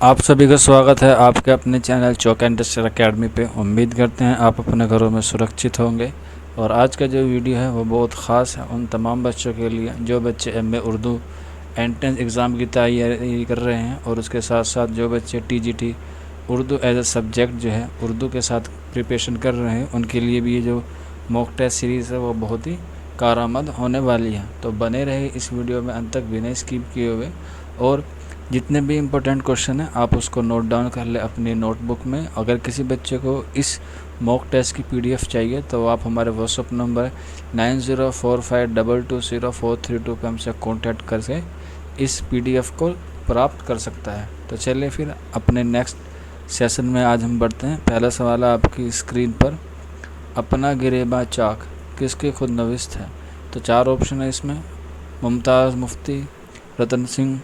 आप सभी का स्वागत है आपके अपने चैनल चौक इंडस्ट्रियल एकेडमी पे। उम्मीद करते हैं आप अपने घरों में सुरक्षित होंगे। और आज का जो वीडियो है वो बहुत ख़ास है उन तमाम बच्चों के लिए जो बच्चे एमए उर्दू एंट्रेंस एग्ज़ाम की तैयारी कर रहे हैं और उसके साथ साथ जो बच्चे TGT Urdu as a subject जो है उर्दू के साथ प्रिपरेशन कर रहे हैं, उनके लिए भी ये जो मॉक टेस्ट सीरीज़ है वो बहुत ही कारआमद होने वाली है। तो बने रहे इस वीडियो में अंत तक बिना स्किप किए हुए, और जितने भी इम्पोर्टेंट क्वेश्चन हैं आप उसको नोट डाउन कर ले अपनी नोटबुक में। अगर किसी बच्चे को इस मॉक टेस्ट की पीडीएफ चाहिए तो आप हमारे व्हाट्सअप नंबर 9045220432 पर हमसे कॉन्टैक्ट करके इस पीडीएफ को प्राप्त कर सकता है। तो चलिए फिर अपने नेक्स्ट सेशन में आज हम बढ़ते हैं। पहला सवाल है आपकी स्क्रीन पर, अपना गिरेबा चाक किसके खुद नविस्त है? तो 4 ऑप्शन है इसमें, मुमताज़ मुफ्ती, रतन सिंह,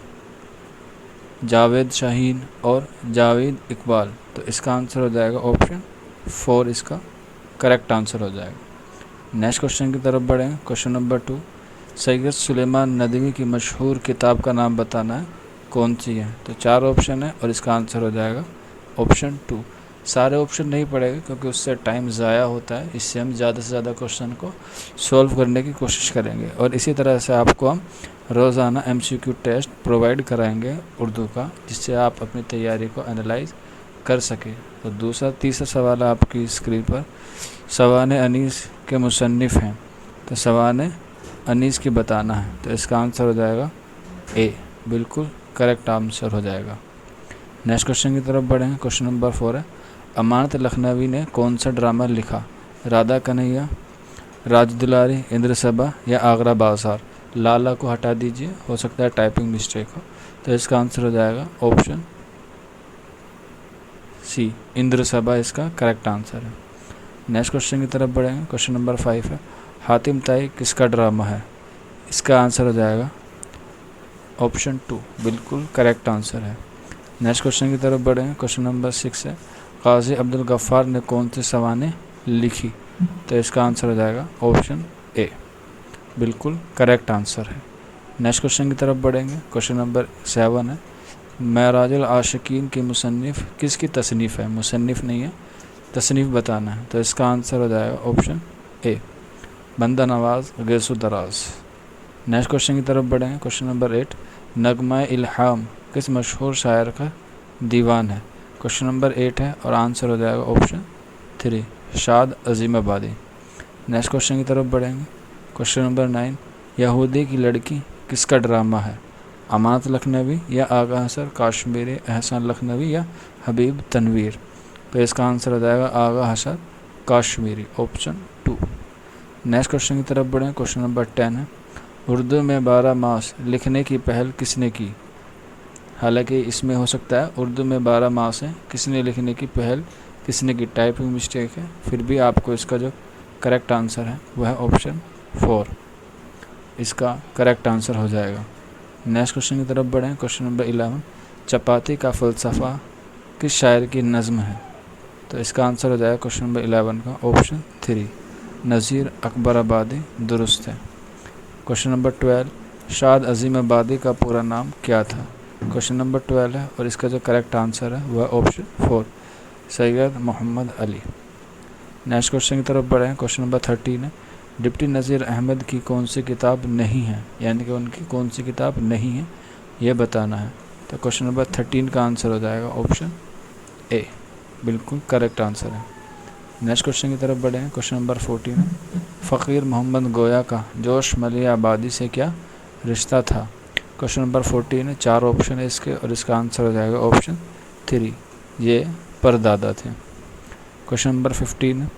जावेद शाहीन और जावेद इकबाल। तो इसका आंसर हो जाएगा ऑप्शन 4, इसका करेक्ट आंसर हो जाएगा। नेक्स्ट क्वेश्चन की तरफ बढ़ें। क्वेश्चन नंबर 2, सैयद सुलेमान नदवी की मशहूर किताब का नाम बताना है, कौन सी है? तो 4 ऑप्शन है और इसका आंसर हो जाएगा ऑप्शन 2। सारे ऑप्शन नहीं पड़ेगा क्योंकि उससे टाइम ज़ाया होता है, इससे हम ज़्यादा से ज़्यादा क्वेश्चन को सॉल्व करने की कोशिश करेंगे। और इसी तरह से आपको हम रोज़ाना एमसीक्यू टेस्ट प्रोवाइड कराएंगे उर्दू का, जिससे आप अपनी तैयारी को एनालाइज कर सकें। तो तीसरा सवाल है आपकी स्क्रीन पर, सवाने अनीस के मुसन्निफ़ हैं, तो सवाने अनीस की बताना है। तो इसका आंसर हो जाएगा ए, बिल्कुल करेक्ट आंसर हो जाएगा। नेक्स्ट क्वेश्चन की तरफ बढ़ें। क्वेश्चन नंबर 4 है, अमानत लखनवी ने कौन सा ड्रामा लिखा? राधा कन्हैया, राज दुलारी, इंद्र सभा या आगरा बाजार? लाला को हटा दीजिए, हो सकता है टाइपिंग मिस्टेक हो। तो इसका आंसर हो जाएगा ऑप्शन सी, इंद्र सभा इसका करेक्ट आंसर है। नेक्स्ट क्वेश्चन की तरफ बढ़ेंगे। क्वेश्चन नंबर 5 है, हातिम ताई किसका ड्रामा है? इसका आंसर हो जाएगा ऑप्शन 2, बिल्कुल करेक्ट आंसर है। नेक्स्ट क्वेश्चन की तरफ बढ़ेंगे। क्वेश्चन नंबर 6 है, काजी अब्दुल गफ्फार ने कौन सी सवानें लिखी? तो इसका आंसर हो जाएगा ऑप्शन ए, बिल्कुल करेक्ट आंसर है। नेक्स्ट क्वेश्चन की तरफ बढ़ेंगे। क्वेश्चन नंबर 7 है, महराजुल आशिकीन की मुसन्निफ़ किसकी तसनीफ़ है? मुसन्निफ़ नहीं है, तसनीफ़ बताना है। तो इसका आंसर हो जाएगा ऑप्शन ए, बंदा नवाज़ गैसु दराज। नेक्स्ट क्वेश्चन की तरफ बढ़ेंगे। क्वेश्चन नंबर 8, नगमा इल्हाम किस मशहूर शायर का दीवान है? क्वेश्चन नंबर 8 है और आंसर हो जाएगा ऑप्शन 3, शाद अजीमाबादी। नेक्स्ट क्वेश्चन की तरफ बढ़ेंगे। क्वेश्चन नंबर 9, यहूदी की लड़की किसका ड्रामा है? अमानत लखनवी या आगा हसन काश्मीरी, एहसान लखनवी या हबीब तनवीर? तो इसका आंसर हो जाएगा Agha Hasan Kashmiri, option 2। Next question की तरफ बढ़ें। क्वेश्चन नंबर 10 है, उर्दू में 12 मास लिखने की पहल किसने की? हालांकि इसमें हो सकता है उर्दू में 12 मास हैं, किसने लिखने की पहल किसने की, टाइपिंग मिस्टेक है, फिर भी आपको इसका जो करेक्ट आंसर है वह है ऑप्शन 4, इसका करेक्ट आंसर हो जाएगा। नेक्स्ट क्वेश्चन की तरफ बढ़ें। क्वेश्चन नंबर 11, चपाती का फ़लसफ़ा किस शायर की नज़्म है? तो इसका आंसर हो जाएगा क्वेश्चन नंबर 11 का ऑप्शन 3, नज़ीर अकबर आबादी दुरुस्त है। क्वेश्चन नंबर 12, शाद अजीम आबादी का पूरा नाम क्या था? क्वेश्चन नंबर 12 है और इसका जो करेक्ट आंसर है वह option 4, Syed Mohammad Ali. Next question की तरफ बढ़ें। क्वेश्चन नंबर 13 है, डिप्टी नज़ीर अहमद की कौन सी किताब नहीं है, यानी कि उनकी कौन सी किताब नहीं है यह बताना है। तो क्वेश्चन नंबर 13 का आंसर हो जाएगा ऑप्शन ए, बिल्कुल करेक्ट आंसर है। नेक्स्ट क्वेश्चन की तरफ बढ़ें। क्वेश्चन नंबर 14 है, फ़कीर मोहम्मद गोया का जोश मलिया आबादी से क्या रिश्ता था? क्वेश्चन नंबर 14 है, 4 ऑप्शन है इसके और इसका आंसर हो जाएगा ऑप्शन 3, ये परदादा थे। क्वेश्चन नंबर 15 है,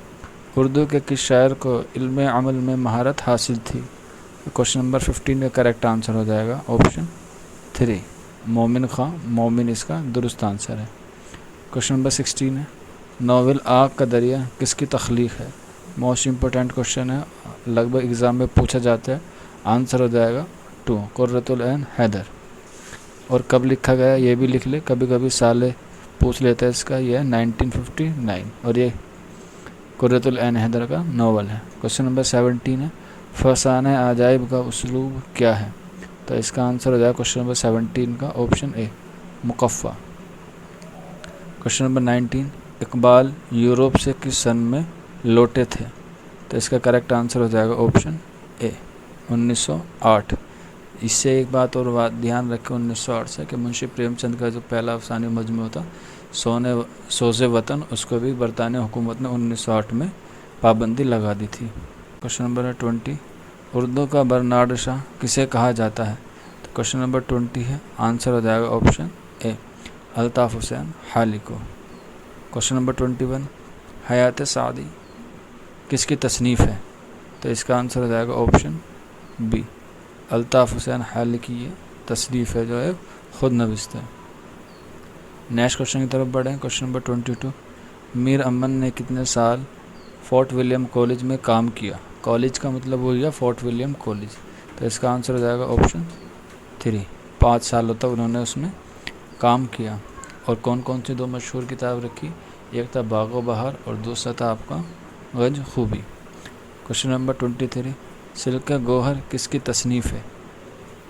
उर्दू के किस शायर को इल्म अमल में महारत हासिल थी? क्वेश्चन नंबर 15 का करेक्ट आंसर हो जाएगा ऑप्शन 3, मोमिन खां। मोमिन इसका दुरुस्त आंसर है। क्वेश्चन नंबर 16 है, नावल आग का दरिया किसकी तख्लीक है? मोस्ट इम्पोर्टेंट क्वेश्चन है, लगभग एग्ज़ाम में पूछा जाता है। आंसर हो जाएगा 2, कुर्रतुल ऐन हैदर। और कब लिखा गया ये भी लिख ले, कभी कभी साले पूछ लेता है इसका। यह है 1959 और ये कुर्रतुल ऐन हैदर का नावल है। क्वेश्चन नंबर 17 है, फसाने अजाइब का उसलूब क्या है? तो इसका आंसर हो जाएगा क्वेश्चन नंबर 17 का ऑप्शन ए, मुकफ़ा। क्वेश्चन नंबर 19, इकबाल यूरोप से किस सन में लौटे थे? तो इसका करेक्ट आंसर हो जाएगा ऑप्शन ए 1908। इससे एक बात और ध्यान रखें 1908 से कि मुंशी प्रेमचंद का जो पहला अफसानी मजमू था सोज़े वतन, उसको भी बरतानी हुकूमत ने 1908 में पाबंदी लगा दी थी। क्वेश्चन नंबर 20, उर्दू का बर्नार्ड शाह किसे कहा जाता है? तो क्वेश्चन नंबर 20 है, आंसर हो जाएगा ऑप्शन ए अल्ताफ़ हुसैन हाली को। क्वेश्चन नंबर 21, हयात सादी किसकी तसनीफ़ है? तो इसका आंसर हो जाएगा ऑप्शन बी अल्ताफ़ हुसैन हाली की ये तसनीफ़ है, जो है ख़ुद नविस्त है। नेक्स्ट क्वेश्चन की तरफ बढ़ें। क्वेश्चन नंबर 22, मीर अमन ने कितने साल फोर्ट विलियम कॉलेज में काम किया? कॉलेज का मतलब हो गया फोर्ट विलियम कॉलेज, तो इसका आंसर हो जाएगा ऑप्शन 3 5 सालों तक उन्होंने उसमें काम किया। और कौन कौन सी 2 मशहूर किताब रखी? एक था बागो बहार और दूसरा था आपका गज खूबी। क्वेश्चन नंबर 23, सिल्क गोहर किसकी तसनीफ़ है?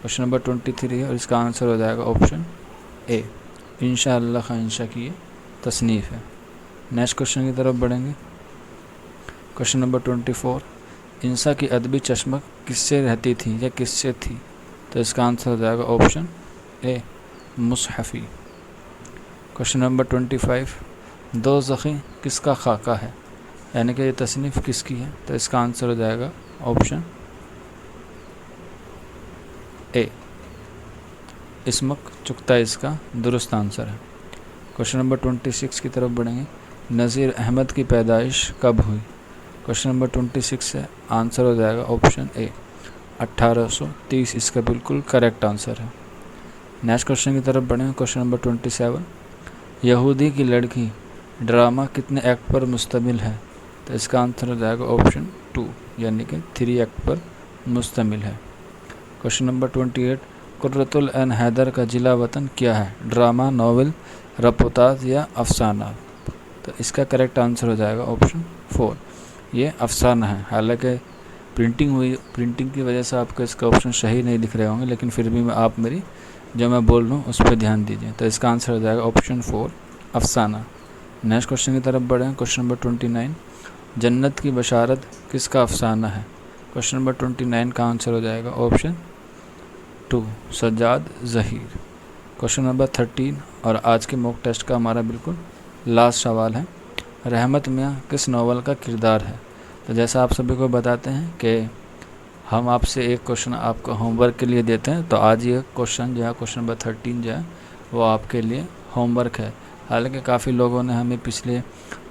क्वेश्चन नंबर 23 है और इसका आंसर हो जाएगा ऑप्शन ए इंशा अल्लाह खां इंशा की ये तसनीफ़ है। नेक्स्ट क्वेश्चन की तरफ बढ़ेंगे। क्वेश्चन नंबर 24, इंसा की अदबी चश्मक किससे रहती थी या किससे थी? तो इसका आंसर हो जाएगा ऑप्शन ए मुसहफ़ी। क्वेश्चन नंबर 25, दो ज़ख़ी किसका खाका है? यानी कि ये तसनीफ़ किसकी है? तो इसका आंसर हो जाएगा ऑप्शन ए इसमक चुगता इसका दुरुस्त आंसर है। क्वेश्चन नंबर 26 की तरफ बढ़ेंगे। नज़ीर अहमद की पैदाइश कब हुई? क्वेश्चन नंबर 26 है, आंसर हो जाएगा ऑप्शन ए 1830 इसका बिल्कुल करेक्ट आंसर है। नेक्स्ट क्वेश्चन की तरफ बढ़ेंगे। क्वेश्चन नंबर 27, यहूदी की लड़की ड्रामा कितने एक्ट पर मुश्तमिल है? तो इसका आंसर हो जाएगा ऑप्शन 2 यानी कि 3 एक्ट पर मुश्तमिल है। क्वेश्चन नंबर 28, कुर्रतुल ऐन हैदर का जिला वतन क्या है? ड्रामा, नॉवेल, रपोताज या अफसाना? तो इसका करेक्ट आंसर हो जाएगा ऑप्शन 4 ये अफसाना है। हालांकि प्रिंटिंग की वजह से आपको इसका ऑप्शन सही नहीं दिख रहे होंगे, लेकिन फिर भी आप मेरी जो मैं बोल रहा हूँ उस पर ध्यान दीजिए। तो इसका आंसर हो जाएगा ऑप्शन 4 अफसाना। नेक्स्ट क्वेश्चन की तरफ बढ़ें। क्वेश्चन नंबर 29, जन्नत की बशारत किसका अफसाना है? क्वेश्चन नंबर 29 का आंसर हो जाएगा option 2 Sajjad Zaheer. Question number 13 और आज के मॉक टेस्ट का हमारा बिल्कुल लास्ट सवाल है, रहमत मियाँ किस नावल का किरदार है? तो जैसा आप सभी को बताते हैं कि हम आपसे एक क्वेश्चन आपको होमवर्क के लिए देते हैं, तो आज ये क्वेश्चन जो है क्वेश्चन नंबर 13 जो है वो आपके लिए होमवर्क है। हालांकि काफ़ी लोगों ने हमें पिछले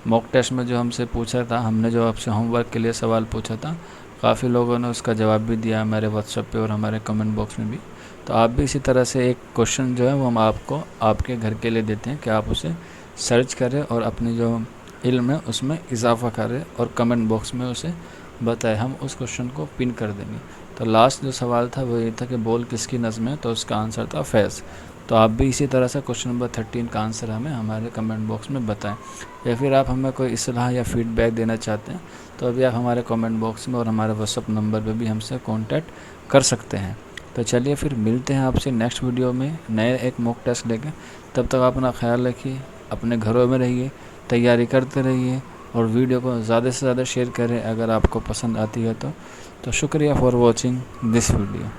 मॉक टेस्ट में जो हमसे पूछा था, हमने जो आपसे होमवर्क के लिए सवाल पूछा था, काफ़ी लोगों ने उसका जवाब भी दिया हमारे व्हाट्सएप पे और हमारे कमेंट बॉक्स में भी। तो आप भी इसी तरह से एक क्वेश्चन जो है वो हम आपको आपके घर के लिए देते हैं कि आप उसे सर्च करें और अपनी जो इल्म है उसमें इजाफा करें और कमेंट बॉक्स में उसे बताएं, हम उस क्वेश्चन को पिन कर देंगे। तो लास्ट जो सवाल था वो ये था कि बोल किसकी नज़्म है? तो उसका आंसर था फैज़। तो आप भी इसी तरह से क्वेश्चन नंबर 13 का आंसर हमें हमारे कमेंट बॉक्स में बताएं, या फिर आप हमें कोई इस्लाह या फीडबैक देना चाहते हैं तो अभी आप हमारे कमेंट बॉक्स में और हमारे व्हाट्सअप नंबर पर भी हमसे कॉन्टैक्ट कर सकते हैं। तो चलिए फिर मिलते हैं आपसे नेक्स्ट वीडियो में नए एक मॉक टेस्ट लेकर। तब तक अपना ख्याल रखिए, अपने घरों में रहिए, तैयारी करते रहिए और वीडियो को ज़्यादा से ज़्यादा शेयर करें अगर आपको पसंद आती है तो शुक्रिया फॉर वॉचिंग दिस वीडियो।